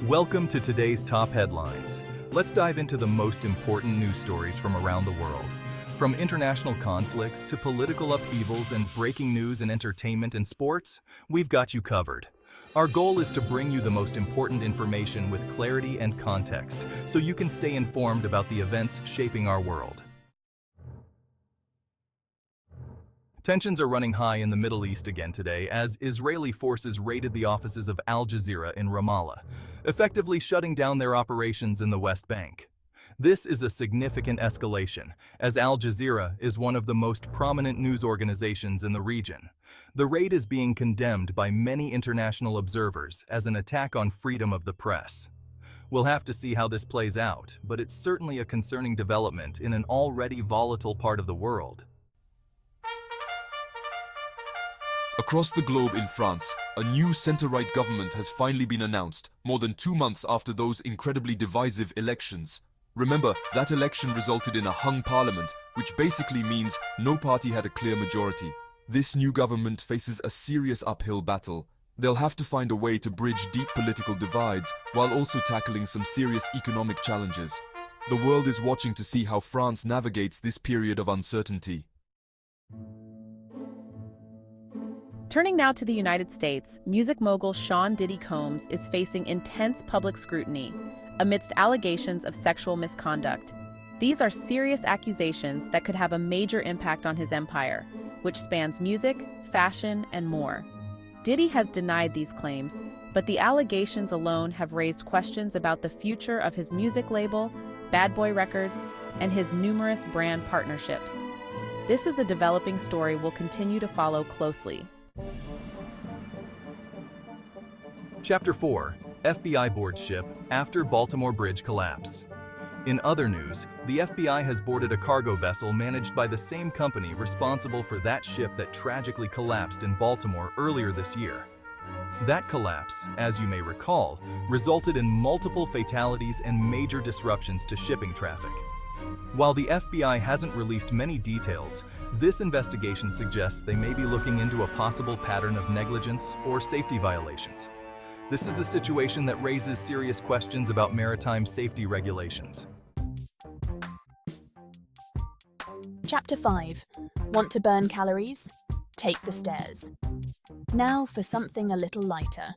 Welcome to today's top headlines. Let's dive into the most important news stories from around the world. From international conflicts to political upheavals and breaking news in entertainment and sports, we've got you covered. Our goal is to bring you the most important information with clarity and context, so you can stay informed about the events shaping our world. Tensions are running high in the Middle East again today as Israeli forces raided the offices of Al Jazeera in Ramallah, effectively shutting down their operations in the West Bank. This is a significant escalation, as Al Jazeera is one of the most prominent news organizations in the region. The raid is being condemned by many international observers as an attack on freedom of the press. We'll have to see how this plays out, but it's certainly a concerning development in an already volatile part of the world. Across the globe in France, a new center-right government has finally been announced, more than 2 months after those incredibly divisive elections. Remember, that election resulted in a hung parliament, which basically means no party had a clear majority. This new government faces a serious uphill battle. They'll have to find a way to bridge deep political divides while also tackling some serious economic challenges. The world is watching to see how France navigates this period of uncertainty. Turning now to the United States, music mogul Sean Diddy Combs is facing intense public scrutiny amidst allegations of sexual misconduct. These are serious accusations that could have a major impact on his empire, which spans music, fashion, and more. Diddy has denied these claims, but the allegations alone have raised questions about the future of his music label, Bad Boy Records, and his numerous brand partnerships. This is a developing story we'll continue to follow closely. Chapter 4. FBI boards ship after Baltimore Bridge collapse. In other news, the FBI has boarded a cargo vessel managed by the same company responsible for that ship that tragically collapsed in Baltimore earlier this year. That collapse, as you may recall, resulted in multiple fatalities and major disruptions to shipping traffic. While the FBI hasn't released many details, this investigation suggests they may be looking into a possible pattern of negligence or safety violations. This is a situation that raises serious questions about maritime safety regulations. Chapter 5. Want to burn calories? Take the stairs. Now for something a little lighter.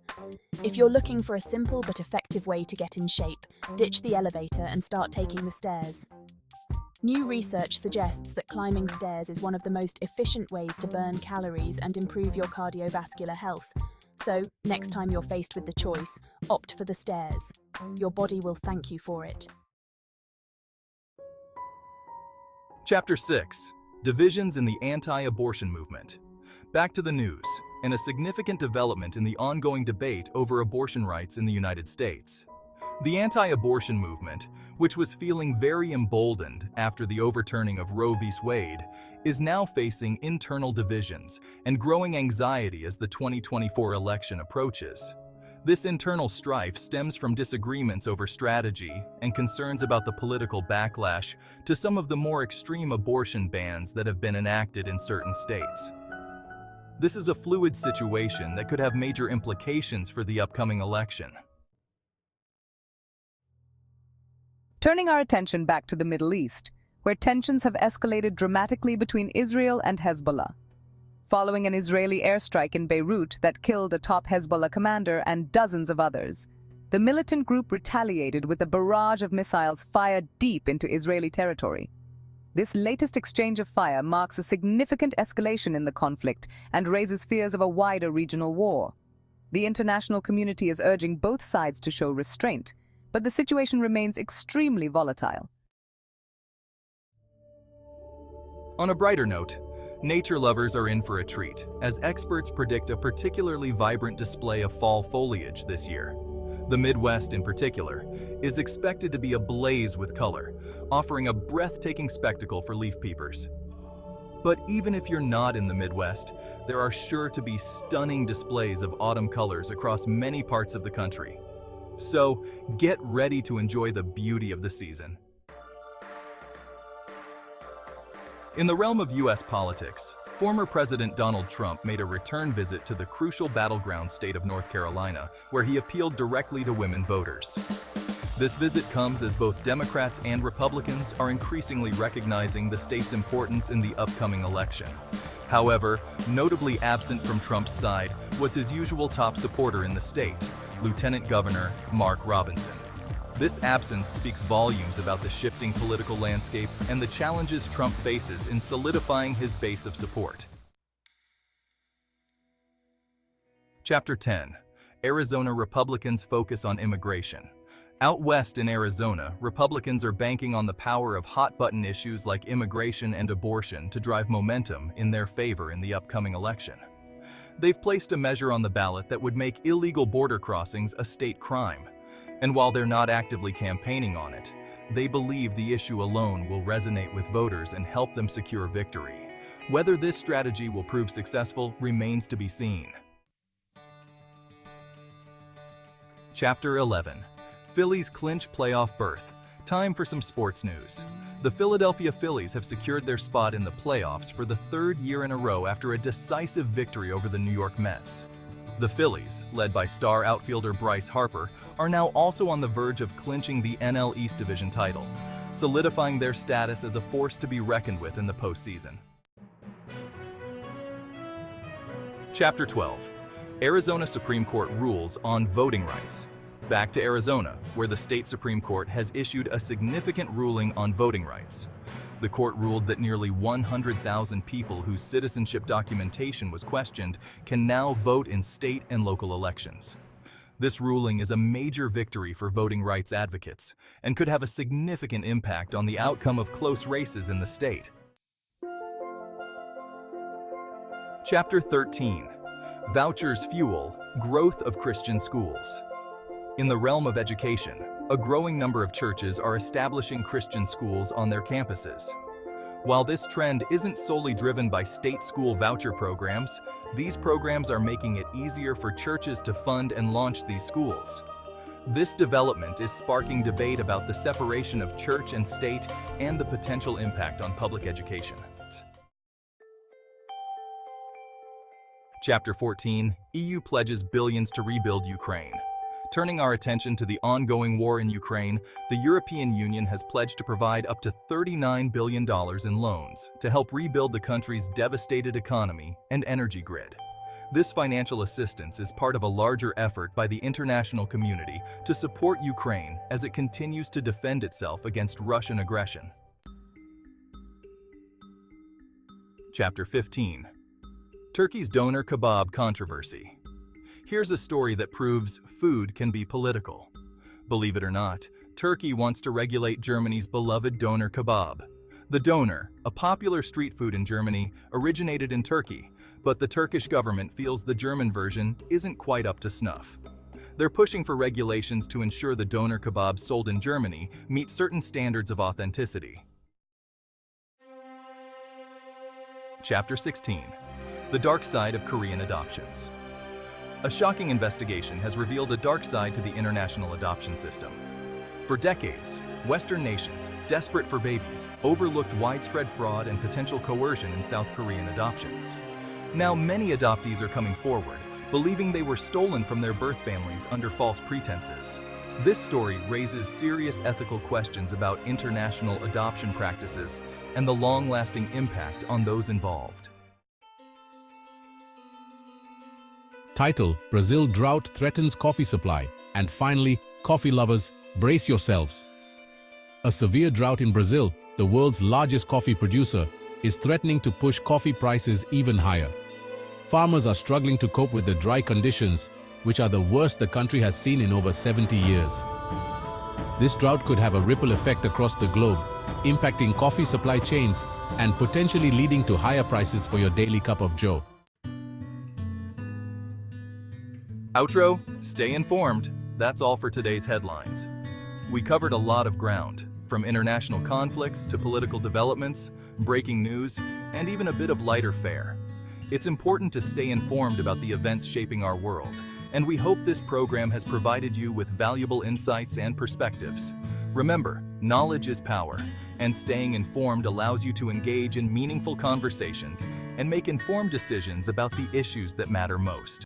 If you're looking for a simple but effective way to get in shape, ditch the elevator and start taking the stairs. New research suggests that climbing stairs is one of the most efficient ways to burn calories and improve your cardiovascular health. So, next time you're faced with the choice, opt for the stairs. Your body will thank you for it. Chapter 6. Divisions in the anti-abortion movement. Back to the news, and a significant development in the ongoing debate over abortion rights in the United States. The anti-abortion movement, which was feeling very emboldened after the overturning of Roe v. Wade, is now facing internal divisions and growing anxiety as the 2024 election approaches. This internal strife stems from disagreements over strategy and concerns about the political backlash to some of the more extreme abortion bans that have been enacted in certain states. This is a fluid situation that could have major implications for the upcoming election. Turning our attention back to the Middle East, where tensions have escalated dramatically between Israel and Hezbollah. Following an Israeli airstrike in Beirut that killed a top Hezbollah commander and dozens of others, the militant group retaliated with a barrage of missiles fired deep into Israeli territory. This latest exchange of fire marks a significant escalation in the conflict and raises fears of a wider regional war. The international community is urging both sides to show restraint, but the situation remains extremely volatile. On a brighter note, nature lovers are in for a treat, as experts predict a particularly vibrant display of fall foliage this year. The Midwest, in particular, is expected to be ablaze with color, offering a breathtaking spectacle for leaf peepers. But even if you're not in the Midwest, there are sure to be stunning displays of autumn colors across many parts of the country. So, get ready to enjoy the beauty of the season. In the realm of U.S. politics, Former President Donald Trump made a return visit to the crucial battleground state of North Carolina, where he appealed directly to women voters. This visit comes as both Democrats and Republicans are increasingly recognizing the state's importance in the upcoming election. However, notably absent from Trump's side was his usual top supporter in the state, Lieutenant Governor Mark Robinson. This absence speaks volumes about the shifting political landscape and the challenges Trump faces in solidifying his base of support. Chapter 10. Arizona Republicans focus on immigration. Out west in Arizona, Republicans are banking on the power of hot-button issues like immigration and abortion to drive momentum in their favor in the upcoming election. They've placed a measure on the ballot that would make illegal border crossings a state crime. And while they're not actively campaigning on it, they believe the issue alone will resonate with voters and help them secure victory. Whether this strategy will prove successful remains to be seen. Chapter 11. Phillies clinch playoff berth. Time for some sports news. The Philadelphia Phillies have secured their spot in the playoffs for the third year in a row after a decisive victory over the New York Mets. The Phillies, led by star outfielder Bryce Harper, are now also on the verge of clinching the NL East Division title, solidifying their status as a force to be reckoned with in the postseason. Chapter 12. Arizona Supreme Court rules on voting rights. Back to Arizona, where the state Supreme Court has issued a significant ruling on voting rights. The court ruled that nearly 100,000 people whose citizenship documentation was questioned can now vote in state and local elections. This ruling is a major victory for voting rights advocates and could have a significant impact on the outcome of close races in the state. Chapter 13. Vouchers fuel growth of Christian schools. In the realm of education, a growing number of churches are establishing Christian schools on their campuses. While this trend isn't solely driven by state school voucher programs, these programs are making it easier for churches to fund and launch these schools. This development is sparking debate about the separation of church and state and the potential impact on public education. Chapter 14. EU pledges billions to rebuild Ukraine. Turning our attention to the ongoing war in Ukraine, the European Union has pledged to provide up to $39 billion in loans to help rebuild the country's devastated economy and energy grid. This financial assistance is part of a larger effort by the international community to support Ukraine as it continues to defend itself against Russian aggression. Chapter 15. Turkey's doner kebab controversy. Here's a story that proves food can be political. Believe it or not, Turkey wants to regulate Germany's beloved doner kebab. The doner, a popular street food in Germany, originated in Turkey, but the Turkish government feels the German version isn't quite up to snuff. They're pushing for regulations to ensure the doner kebabs sold in Germany meet certain standards of authenticity. Chapter 16. The dark side of Korean adoptions. A shocking investigation has revealed a dark side to the international adoption system. For decades, Western nations, desperate for babies, overlooked widespread fraud and potential coercion in South Korean adoptions. Now many adoptees are coming forward, believing they were stolen from their birth families under false pretenses. This story raises serious ethical questions about international adoption practices and the long-lasting impact on those involved. Title: Brazil drought threatens coffee supply. And finally, coffee lovers, brace yourselves. A severe drought in Brazil, the world's largest coffee producer, is threatening to push coffee prices even higher. Farmers are struggling to cope with the dry conditions, which are the worst the country has seen in over 70 years. This drought could have a ripple effect across the globe, impacting coffee supply chains and potentially leading to higher prices for your daily cup of joe. Outro, stay informed. That's all for today's headlines. We covered a lot of ground, from international conflicts to political developments, breaking news, and even a bit of lighter fare. It's important to stay informed about the events shaping our world, and we hope this program has provided you with valuable insights and perspectives. Remember, knowledge is power, And staying informed allows you to engage in meaningful conversations and make informed decisions about the issues that matter most.